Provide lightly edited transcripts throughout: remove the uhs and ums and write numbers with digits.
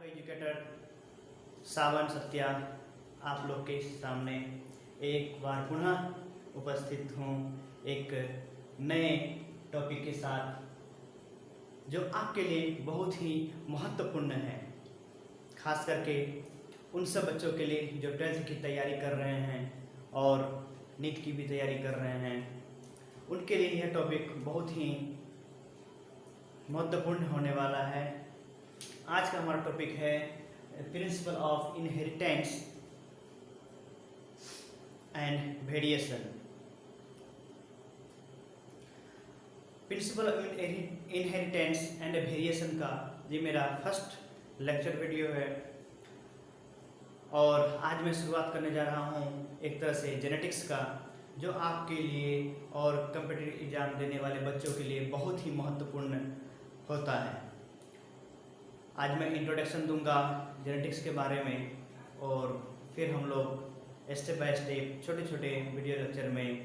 आपका एजुकेटर सावन सत्या आप लोग के सामने एक बार पुनः उपस्थित हूँ एक नए टॉपिक के साथ जो आपके लिए बहुत ही महत्वपूर्ण है, खास करके उन सब बच्चों के लिए जो 12th की तैयारी कर रहे हैं और नीट की भी तैयारी कर रहे हैं। उनके लिए यह टॉपिक बहुत ही महत्वपूर्ण होने वाला है। आज का हमारा टॉपिक है principle of inheritance and variation. Principal of inheritance and variation का ये मेरा फर्स्ट लेक्चर वीडियो है और आज मैं शुरुआत करने जा रहा हूँ एक तरह से जेनेटिक्स का, जो आपके लिए और कॉम्पिटिटिव एग्जाम देने वाले बच्चों के लिए बहुत ही महत्वपूर्ण होता है। आज मैं इंट्रोडक्शन दूंगा जेनेटिक्स के बारे में और फिर हम लोग स्टेप बाय स्टेप छोटे छोटे वीडियो लेक्चर में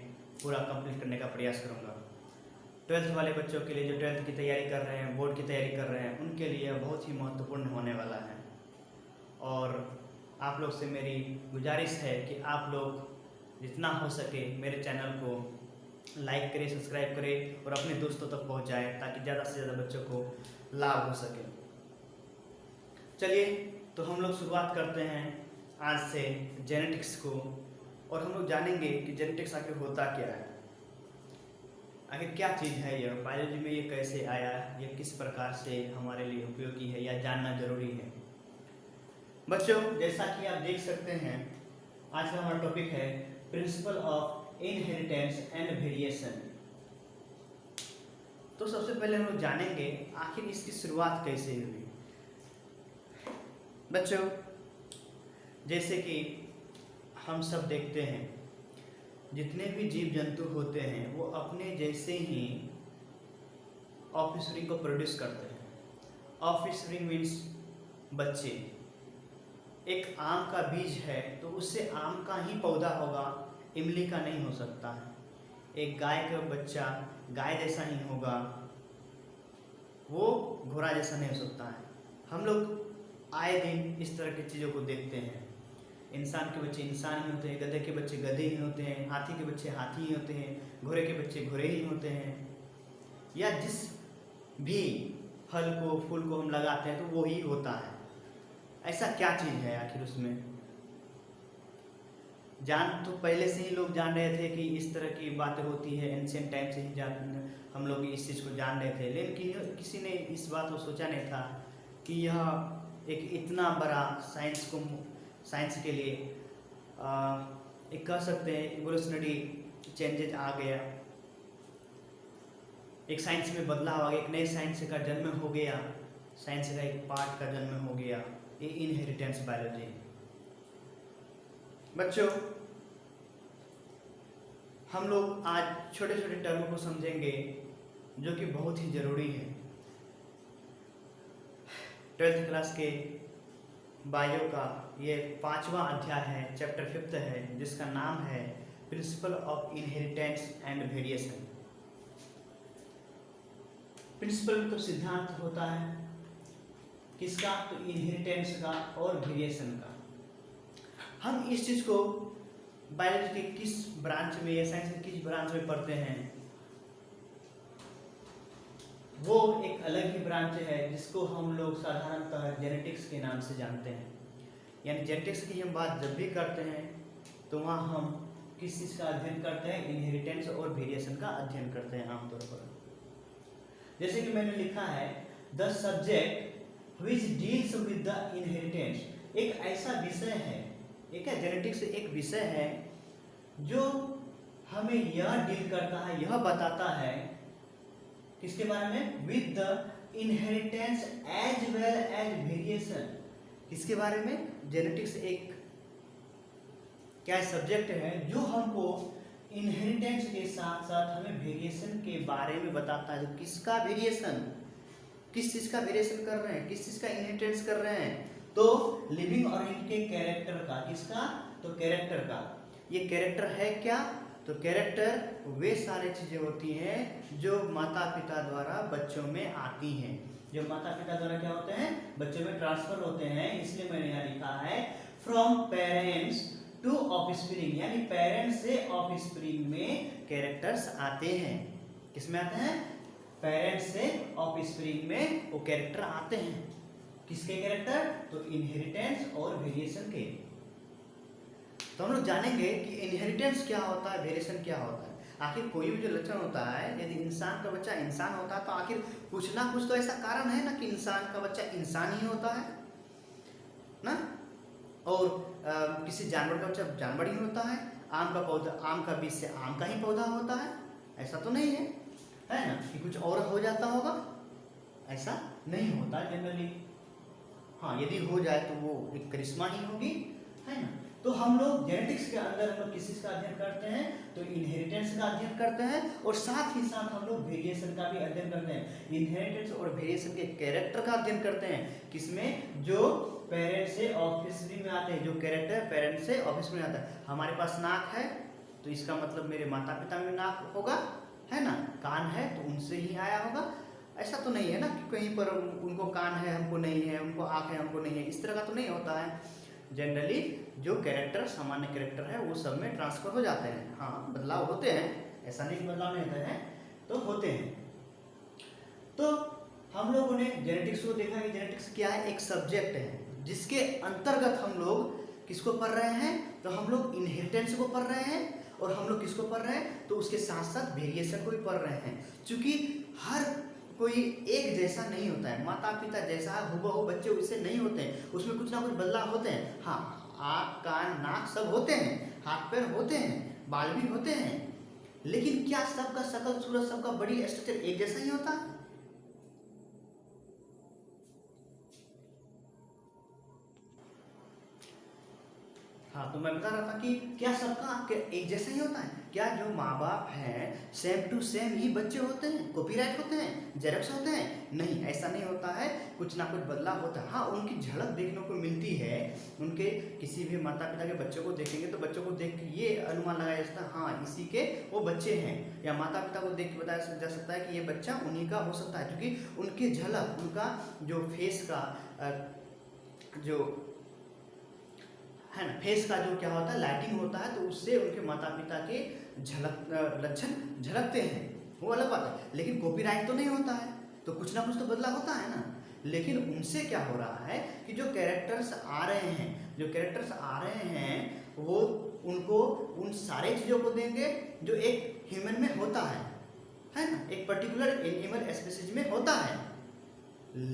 पूरा कंप्लीट करने का प्रयास करूंगा। 12th वाले बच्चों के लिए जो 12th की तैयारी कर रहे हैं, बोर्ड की तैयारी कर रहे हैं, उनके लिए बहुत ही महत्वपूर्ण होने वाला है। और आप लोग से मेरी गुजारिश है कि आप लोग जितना हो सके मेरे चैनल को लाइक करें, सब्सक्राइब करें और अपने दोस्तों तक पहुंचाएं ताकि ज़्यादा से ज़्यादा बच्चों को लाभ हो सके। चलिए तो हम लोग शुरुआत करते हैं आज से जेनेटिक्स को और हम लोग जानेंगे कि जेनेटिक्स आखिर होता क्या है, आखिर क्या चीज़ है, यह बायोलॉजी में ये कैसे आया, यह किस प्रकार से हमारे लिए उपयोगी है या जानना जरूरी है। बच्चों, जैसा कि आप देख सकते हैं आज का हमारा टॉपिक है principle of inheritance and variation. तो सबसे पहले हम लोग जानेंगे आखिर इसकी शुरुआत कैसे हुई। बच्चों, जैसे कि हम सब देखते हैं जितने भी जीव जंतु होते हैं वो अपने जैसे ही ऑफस्प्रिंग को प्रोड्यूस करते हैं। ऑफस्प्रिंग मीन्स बच्चे। एक आम का बीज है तो उससे आम का ही पौधा होगा, इमली का नहीं हो सकता है। एक गाय का बच्चा गाय जैसा ही होगा, वो घोड़ा जैसा नहीं हो सकता है। हम लोग आए दिन इस तरह की चीज़ों को देखते हैं। इंसान के बच्चे इंसान ही होते हैं, गधे के बच्चे गधे ही होते हैं, हाथी के बच्चे हाथी ही होते हैं, घोड़े के बच्चे घोड़े ही होते हैं, या जिस भी फल को फूल को हम लगाते हैं तो वो ही होता है। ऐसा क्या चीज़ है आखिर उसमें? जान तो पहले से ही लोग जान रहे थे कि इस तरह की बातें होती है, एंशिएंट टाइम से ही हम लोग इस चीज़ को जान रहे थे, लेकिन किसी ने इस बात को सोचा नहीं था कि यह एक इतना बड़ा साइंस के लिए एक कह सकते हैं इवोल्यूशनरी चेंजेज आ गया, एक साइंस में बदलाव आ गया, एक नए साइंस का जन्म हो गया, साइंस का एक पार्ट का जन्म हो गया, ये इनहेरिटेंस बायोलॉजी। बच्चों, हम लोग आज छोटे छोटे टर्म को समझेंगे जो कि बहुत ही ज़रूरी है। 12th क्लास के बायो का ये 5वां अध्याय है, चैप्टर 5 है, जिसका नाम है principle of inheritance and variation. Principle तो सिद्धांत होता है किसका? तो इनहेरिटेंस का और वेरिएशन का। हम इस चीज़ को बायोलॉजी के किस ब्रांच में या साइंस के किस ब्रांच में पढ़ते हैं, वो एक अलग ही ब्रांच है जिसको हम लोग साधारणतः जेनेटिक्स के नाम से जानते हैं। यानी जेनेटिक्स की हम बात जब भी करते हैं तो वहाँ हम किस चीज़ का अध्ययन करते हैं? इनहेरिटेंस और वेरिएशन का अध्ययन करते हैं आमतौर पर। जैसे कि मैंने लिखा है the subject which deals with the inheritance. एक ऐसा विषय है, एक जेनेटिक्स एक विषय है जो हमें यह डील करता है, यह बताता है किसके बारे में? With the inheritance as well as variation. किसके बारे में? जेनेटिक्स एक क्या सब्जेक्ट है जो हमको इनहेरिटेंस के साथ साथ हमें वेरिएशन के बारे में बताता है। किसका वेरिएशन? किस चीज़ का वेरिएशन कर रहे हैं, किस चीज़ का इनहेरिटेंस कर रहे हैं? तो लिविंग और इनके कैरेक्टर का। किसका? तो कैरेक्टर का। ये कैरेक्टर है क्या? तो कैरेक्टर वे सारी चीज़ें होती हैं जो माता पिता द्वारा बच्चों में आती हैं। जो माता पिता द्वारा क्या होते हैं, बच्चों में ट्रांसफर होते हैं। इसलिए मैंने यहाँ लिखा है फ्रॉम पेरेंट्स टू ऑफस्प्रिंग, यानी पेरेंट्स से ऑफस्प्रिंग में कैरेक्टर्स आते हैं। किसमें आते हैं? पेरेंट्स से ऑफस्प्रिंग में वो कैरेक्टर आते हैं। किसके कैरेक्टर? तो इनहेरिटेंस और वेरिएशन के। तो हम लोग जानेंगे कि इनहेरिटेंस क्या होता है, वेरिएशन क्या होता है। आखिर कोई भी जो लक्षण होता है, यदि इंसान का बच्चा इंसान होता है तो आखिर कुछ ना कुछ तो ऐसा कारण है ना कि इंसान का बच्चा इंसान ही होता है ना, और किसी जानवर का बच्चा जानवर ही होता है। आम का पौधा, आम का बीज से आम का ही पौधा होता है, ऐसा तो नहीं है ना कि कुछ और हो जाता होगा, ऐसा नहीं होता जनरली। हाँ, यदि हो जाए तो वो एक करिश्मा ही होगी, है ना। तो हम लोग जेनेटिक्स के अंदर हम लोग किस चीज का अध्ययन करते हैं? तो इनहेरिटेंस का अध्ययन करते हैं, और साथ ही साथ हम लोग वेरिएशन का भी अध्ययन करते हैं। इनहेरिटेंस और वेरिएशन के कैरेक्टर का अध्ययन करते हैं। किसमें? जो पेरेंट्स से ऑफस्प्रिंग में आते हैं, जो कैरेक्टर पेरेंट्स से ऑफस्प्रिंग में आता है। हमारे पास नाक है तो इसका मतलब मेरे माता पिता में नाक होगा, है ना। कान है तो उनसे ही आया होगा, ऐसा तो नहीं है ना कि कहीं पर उनको कान है हमको नहीं है, उनको आँख है हमको नहीं है, इस तरह का तो नहीं होता है। जनरली जो कैरेक्टर सामान्य कैरेक्टर है वो सब में ट्रांसफर हो जाते हैं। हाँ, बदलाव होते हैं, ऐसा नहीं बदलाव नहीं होते हैं, तो होते हैं। तो हम लोगों ने जेनेटिक्स को देखा कि जेनेटिक्स क्या है, एक सब्जेक्ट है जिसके अंतर्गत हम लोग किसको पढ़ रहे हैं, तो हम लोग इनहेरिटेंस को पढ़ रहे हैं, और हम लोग किसको पढ़ रहे हैं, तो उसके साथ साथ वेरिएशन को भी पढ़ रहे हैं। क्योंकि हर कोई एक जैसा नहीं होता है, माता पिता जैसा हुबहू बच्चे उससे नहीं होते हैं, उसमें कुछ ना कुछ बदलाव होते हैं। हाँ, आँख कान नाक सब होते हैं, हाथ पैर होते हैं, बाल भी होते हैं, लेकिन क्या सबका शकल सूरत सबका बॉडी स्ट्रक्चर एक जैसा ही होता है? हाँ, तो मैं बता रहा था कि क्या सबका एक जैसा ही होता है? क्या जो माँ बाप हैं सेम टू सेम ही बच्चे होते हैं, कॉपीराइट होते हैं, जेरॉक्स होते हैं? नहीं, ऐसा नहीं होता है, कुछ ना कुछ बदलाव होता है। हाँ, उनकी झलक देखने को मिलती है। उनके किसी भी माता पिता के बच्चों को देखेंगे तो बच्चों को देख के ये अनुमान लगाया जा सकता है, हाँ इसी के वो बच्चे हैं, या माता पिता को देख के बताया जा सकता है कि ये बच्चा उन्हीं का हो सकता है, क्योंकि उनकी झलक, उनका जो फेस का जो है ना, फेस का जो क्या होता है लाइटिंग होता है, तो उससे उनके माता पिता के लक्षण झलकते हैं, वो अलग बात है। लेकिन कॉपीराइट तो नहीं होता है, तो कुछ ना कुछ तो बदलाव होता है ना। लेकिन उनसे क्या हो रहा है कि जो कैरेक्टर्स आ रहे हैं वो उनको उन सारे चीज़ों को देंगे जो एक ह्यूमन में होता है ना, एक पर्टिकुलर एनिमल स्पीशीज में होता है।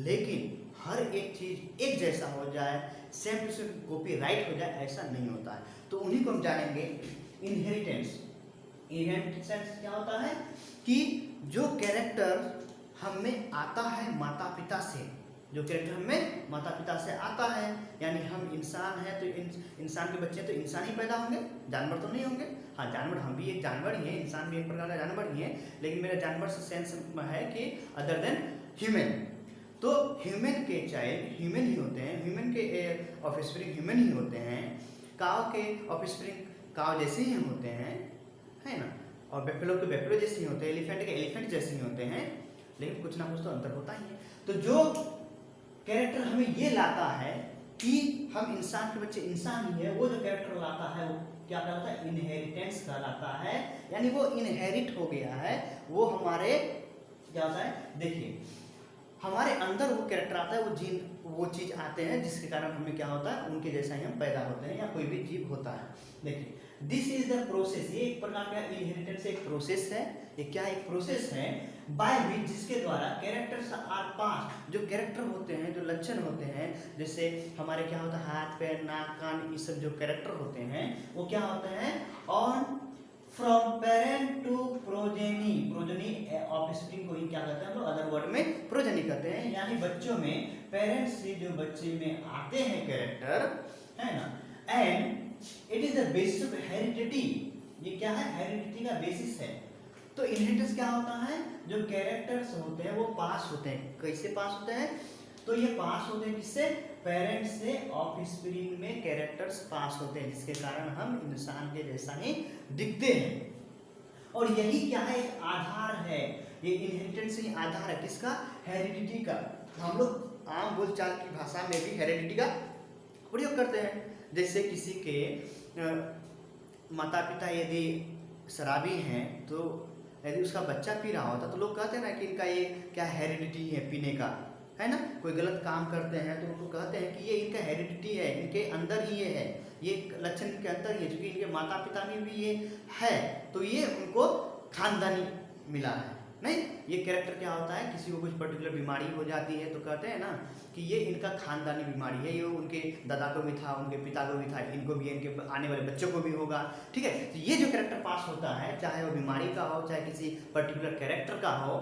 लेकिन हर एक चीज एक जैसा हो जाए, सेम टू सेम कॉपीराइट हो जाए, ऐसा नहीं होता है। तो उन्हीं को हम जानेंगे इनहेरिटेंस। इनहेरिटेंस क्या होता है कि जो कैरेक्टर हम में आता है माता पिता से, जो कैरेक्टर हमें माता पिता से आता है, यानी हम इंसान हैं तो इंसान के बच्चे तो इंसान ही पैदा होंगे, जानवर तो नहीं होंगे। हाँ, जानवर, हम भी एक जानवर ही हैं, इंसान भी एक प्रकार का जानवर ही है, लेकिन मेरा जानवर से सेंस है कि अदर देन ह्यूमन। तो ह्यूमन के चाइल्ड ह्यूमन ही होते हैं, ह्यूमन के ऑफस्प्रिंग ह्यूमन ही होते हैं, काव के ऑफस्प्रिंग काव जैसे ही होते हैं, है ना, और बेफेलो के बेफेलो जैसे ही होते हैं, एलिफेंट के एलिफेंट जैसे ही होते हैं, लेकिन कुछ ना कुछ तो अंतर होता ही है। तो जो कैरेक्टर हमें ये लाता है कि हम इंसान के बच्चे इंसान ही है, वो जो कैरेक्टर लाता है वो क्या कहलाता है? इनहेरिटेंस कहलाता है, यानी वो इनहेरिट हो गया है, वो हमारे क्या होता है, देखिए हमारे अंदर वो कैरेक्टर आता है, वो जीन वो चीज आते हैं जिसके कारण हमें क्या होता है, उनके जैसा ही हम पैदा होते हैं, या कोई भी जीव होता है। देखिए, दिस इज द प्रोसेस, ये एक प्रकार का इनहेरिटेंस एक प्रोसेस है। ये क्या एक प्रोसेस है बाय विच, जिसके द्वारा कैरेक्टर्स आर पास, जो कैरेक्टर होते हैं, जो लक्षण होते हैं, जैसे हमारे क्या होता है हाथ पैर नाक कान, ये सब जो कैरेक्टर होते हैं वो क्या होते हैं on from parent to progeny. Progeny offspring को ही क्या कहते हैं हम लोग अदर वर्ड में प्रोजेनी कहते हैं, यानी बच्चों में पेरेंट्स से जो बच्चे में आते हैं कैरेक्टर, है ना, and it is the basis of heredity. ये क्या है? हेरिडिटी का बेसिस है। तो इनहेरिटेंस क्या होता है? जो कैरेक्टर्स होते हैं वो पास होते हैं। कैसे पास होते हैं? तो ये पास होते हैं किससे? पेरेंट्स से ऑफस्प्रिंग में कैरेक्टर्स पास होते हैं, जिसके कारण हम इंसान के जैसा ही दिखते हैं। और यही क्या है? एक आधार है, ये इनहेरिटेंस ही आधार है किसका? हेरिडिटी का। हम लोग आम बोलचाल की भाषा में भी हेरेडिटी का प्रयोग करते हैं। जैसे किसी के माता पिता यदि शराबी हैं तो यदि उसका बच्चा पी रहा होता तो लोग कहते हैं ना कि इनका ये क्या हेरिडिटी है पीने का, है ना। कोई गलत काम करते हैं तो उनको कहते हैं कि ये इनका हेरिडिटी है, इनके अंदर ही ये है, ये लक्षण इनके अंदर ही है, क्योंकि इनके माता पिता में भी ये है तो ये उनको खानदानी मिला है। नहीं, ये कैरेक्टर क्या होता है, किसी को कुछ पर्टिकुलर बीमारी हो जाती है तो कहते हैं ना कि ये इनका खानदानी बीमारी है, ये उनके दादा को भी था, उनके पिता को भी था, इनको भी, इनके आने वाले बच्चों को भी होगा। ठीक है, तो ये जो कैरेक्टर पास होता है, चाहे वो बीमारी का हो चाहे किसी पर्टिकुलर कैरेक्टर का हो,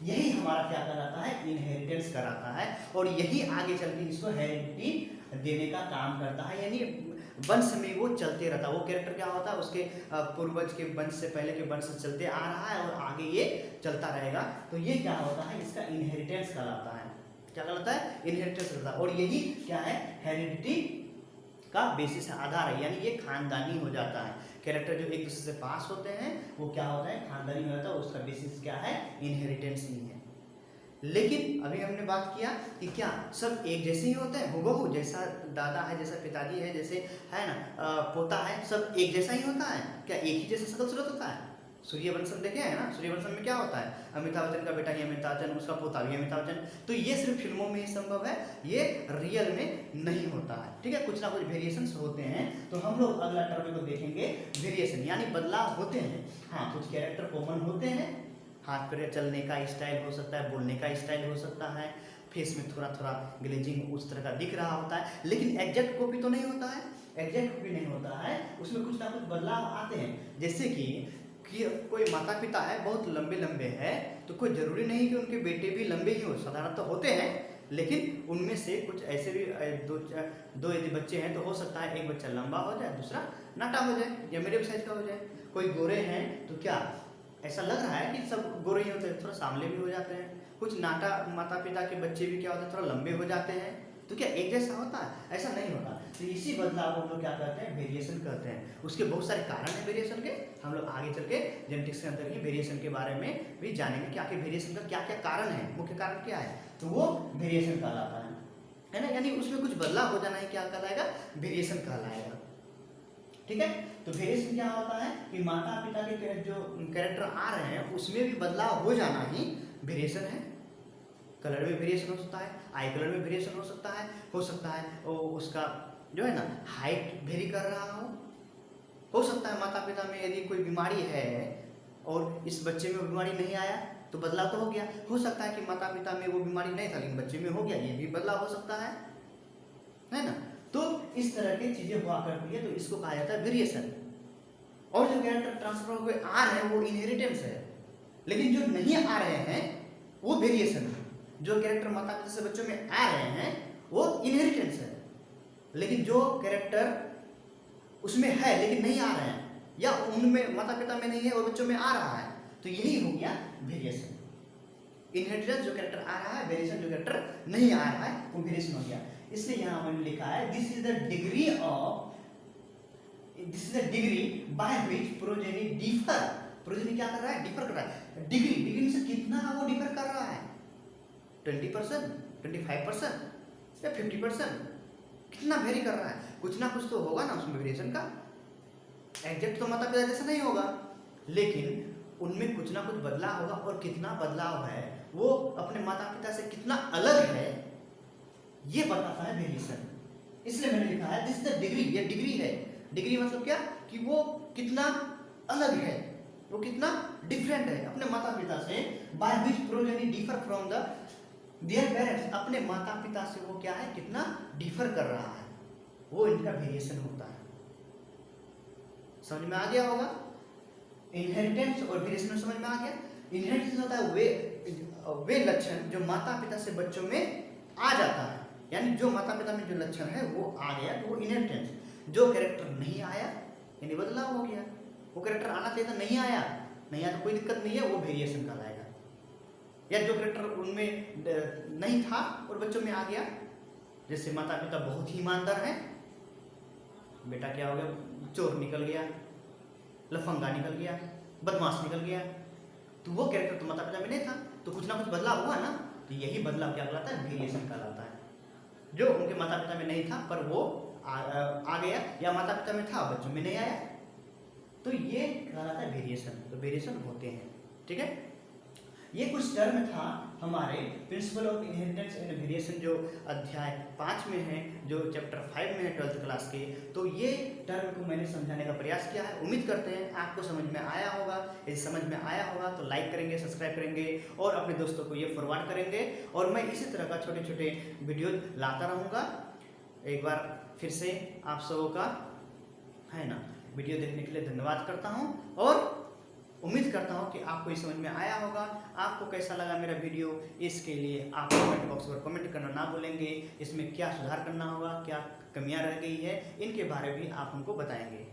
यही हमारा क्या कराता है, इनहेरिटेंस कराता है, और यही आगे चल के इसको हेरिडिटी देने का काम करता है। यानी वंश में वो चलते रहता है। वो कैरेक्टर क्या होता है, उसके पूर्वज के वंश से, पहले के वंश से चलते आ रहा है और आगे ये चलता रहेगा। तो ये क्या होता है, इसका इनहेरिटेंस कहलाता है। क्या कहलाता है, इनहेरिटेंस कहलाता है। और यही क्या है, हेरिडिटी का बेसिस आधार है, यानी ये खानदानी हो जाता है। कैरेक्टर जो एक दूसरे से पास होते हैं वो क्या होता है, खानदानी हो जाता है, उसका बेसिस क्या है, इनहेरिटेंस ही है। लेकिन अभी हमने बात किया कि क्या सब एक जैसे ही होते हैं, हुबहू जैसा दादा है, जैसा पिताजी है, जैसे है ना पोता है, सब एक जैसा ही होता है क्या, एक ही जैसा शकल सूरत होता है। सूर्यवंशम देखे है ना, सूर्यवंशम में क्या होता है, अमिताभ बच्चन का बेटा ही अमिताभ बच्चन, उसका पोता भी अमिताभ बच्चन। तो ये सिर्फ फिल्मों में ही संभव है, ये रियल में नहीं होता है। ठीक है, कुछ ना कुछ वेरिएशंस होते हैं। तो हम लोग अगला टर्म को देखेंगे, वेरिएशन यानी बदलाव होते हैं। हाँ, कुछ कैरेक्टर कॉमन होते हैं, हाथ पैर चलने का स्टाइल हो सकता है, बोलने का स्टाइल हो सकता है, फेस में थोड़ा थोड़ा ग्लेजिंग उस तरह का दिख रहा होता है, लेकिन एग्जैक्ट कॉपी तो नहीं होता है, एग्जैक्ट कॉपी नहीं होता है, उसमें कुछ ना कुछ बदलाव आते हैं। जैसे कि कोई माता पिता है बहुत लंबे लंबे है, तो कोई जरूरी नहीं कि उनके बेटे भी लंबे ही हो, साधारण तो होते हैं, लेकिन उनमें से कुछ ऐसे भी दो यदि बच्चे हैं तो हो सकता है एक बच्चा लंबा हो जाए, दूसरा नाटा हो जाए या मीडियम साइज का हो जाए। कोई गोरे हैं तो क्या ऐसा लग रहा है कि सब गोरे ही होते हैं, थोड़ा सामले भी हो जाते हैं। कुछ नाटा माता पिता के बच्चे भी क्या होते हैं, थोड़ा लंबे हो जाते हैं। तो क्या एक जैसा होता है, ऐसा नहीं होता। तो इसी बदलाव को हम लोग क्या कहते हैं, वेरिएशन कहते हैं। उसके बहुत सारे कारण हैं वेरिएशन के, हम लोग आगे चल के जेनेटिक्स के अंदर ही वेरिएशन के बारे में भी जानेंगे कि आखिर वेरिएशन का क्या क्या कारण है, मुख्य कारण क्या है, तो वो वेरिएशन कहलाता है ना। यानी उसमें कुछ बदलाव हो जाना है, क्या कहलाएगा, वेरिएशन कहलाएगा। ठीक है, तो वेरिएशन क्या होता है कि माता पिता के जो कैरेक्टर आ रहे हैं उसमें भी बदलाव हो जाना ही वेरिएशन है। कलर में वेरिएशन हो सकता है, आई कलर में वेरिएशन हो सकता है और उसका जो है ना हाइट वेरी कर रहा हो सकता है। माता पिता में यदि कोई बीमारी है और इस बच्चे में बीमारी नहीं आया तो बदलाव तो हो गया। हो सकता है कि माता पिता में वो बीमारी नहीं था लेकिन बच्चे में हो गया, ये भी बदलाव हो सकता है ना। तो इस तरह की चीजें हुआ करती है, तो इसको कहा जाता है वेरिएशन। और जो कैरेक्टर ट्रांसफर हुए आ रहे हैं वो इनहेरिटेंस है, लेकिन जो नहीं आ रहे हैं वो वेरिएशन है। जो कैरेक्टर माता पिता से बच्चों में आ रहे हैं वो इनहेरिटेंस है, लेकिन जो कैरेक्टर उसमें है लेकिन नहीं आ रहे हैं या उनमें माता पिता में नहीं है और बच्चों में आ रहा है, तो यही हो गया वेरिएशन। इनहेरिटेंस जो कैरेक्टर आ रहा है, वेरिएशन जो कैरेक्टर नहीं आ रहा है वो वेरिएशन हो गया। इसलिए यहाँ मैंने लिखा है this is the degree by which progeny differ. Progeny क्या कर रहा है, डिफर कर रहा है। डिग्री से कितना वो डिफर कर रहा है, 20%, 25% या 50%, कितना वेरी कर रहा है। कुछ ना कुछ तो होगा ना उसमें वेरिएशन का। एग्जैक्ट तो माता पिता जैसा नहीं होगा, लेकिन उनमें कुछ ना कुछ बदलाव होगा, और कितना बदलाव है वो अपने माता पिता से कितना अलग है ये बताता है वेरिएशन। इसलिए मैंने लिखा है दिस द डिग्री, ये डिग्री है। डिग्री मतलब क्या कि वो कितना अलग है, वो कितना डिफरेंट है अपने माता पिता से। By which progeny differ from the their parents, अपने माता पिता से वो क्या है, कितना डिफर कर रहा है, वो इनका वेरिएशन होता है। समझ में आ गया होगा। इनहेरिटेंस और वेरिएशन समझ में आ गया। इनहेरिटेंस होता है वे लक्षण जो माता पिता से बच्चों में आ जाता है, यानी जो माता पिता में जो लक्षण है वो आ गया तो वो इनहेरिटेंस। जो कैरेक्टर नहीं आया यानी बदलाव हो गया, वो कैरेक्टर आना चाहिए था नहीं आया तो कोई दिक्कत नहीं है, वो वेरिएशन कहलाएगा। या जो कैरेक्टर उनमें नहीं था और बच्चों में आ गया, जैसे माता पिता बहुत ही ईमानदार हैं, बेटा क्या हो गया, चोर निकल गया, लफंगा निकल गया, बदमाश निकल गया, तो वो कैरेक्टर तो माता पिता में नहीं था, तो कुछ ना कुछ बदलाव हुआ ना, तो यही बदलाव क्या कहलाता है? वेरिएशन कहलाता है। जो उनके माता पिता में नहीं था पर वो आ गया, या माता पिता में था बच्चों में नहीं आया, तो ये कहलाता है वेरिएशन। तो वेरिएशन होते हैं, ठीक है। ये कुछ टर्म था हमारे principal of inheritance and variation जो अध्याय 5 में है, जो चैप्टर 5 में है 12th क्लास के। तो ये टर्म को मैंने समझाने का प्रयास किया है। उम्मीद करते हैं आपको समझ में आया होगा। यदि समझ में आया होगा तो लाइक करेंगे, सब्सक्राइब करेंगे और अपने दोस्तों को ये फॉरवर्ड करेंगे। और मैं इसी तरह का छोटे छोटे वीडियो लाता रहूँगा। एक बार फिर से आप सबों का है ना वीडियो देखने के लिए धन्यवाद करता हूँ, और उम्मीद करता हूँ कि आपको ये समझ में आया होगा। आपको कैसा लगा मेरा वीडियो, इसके लिए आप कमेंट बॉक्स पर कमेंट करना ना भूलेंगे। इसमें क्या सुधार करना होगा, क्या कमियां रह गई है, इनके बारे में भी आप हमको बताएंगे।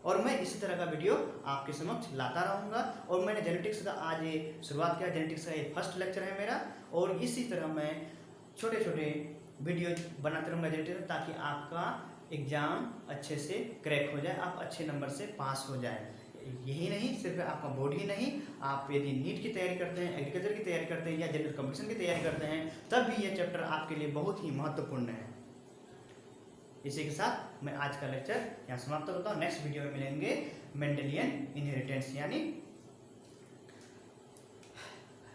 और मैं इसी तरह का वीडियो आपके समक्ष लाता रहूँगा। और मैंने जेनेटिक्स का आज ये शुरुआत किया। जेनेटिक्स का ये फर्स्ट लेक्चर है मेरा, और इसी तरह मैं छोटे छोटे वीडियो बनाते रहूँगा जेनेटिक्स, ताकि आपका एग्ज़ाम अच्छे से क्रैक हो जाए, आप अच्छे नंबर से पास हो जाए। यही नहीं, सिर्फ आपका बोर्ड ही नहीं, आप यदि नीट की तैयारी करते हैं, एग्रीकल्चर की तैयारी करते हैं या जनरल कंपटीशन की तैयारी करते हैं, तब भी ये चैप्टर आपके लिए बहुत ही महत्वपूर्ण है। इसी के साथ मैं आज का लेक्चर यहाँ समाप्त करता हूँ। नेक्स्ट वीडियो में मिलेंगे मेंडेलियन इनहेरिटेंस, यानी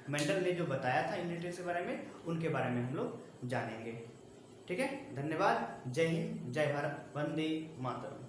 मेंडल ने जो बताया था इनहेरिटेंस के बारे में, उनके बारे में हम लोग जानेंगे। ठीक है, धन्यवाद। जय हिंद, जय भारत, वंदे मातरम।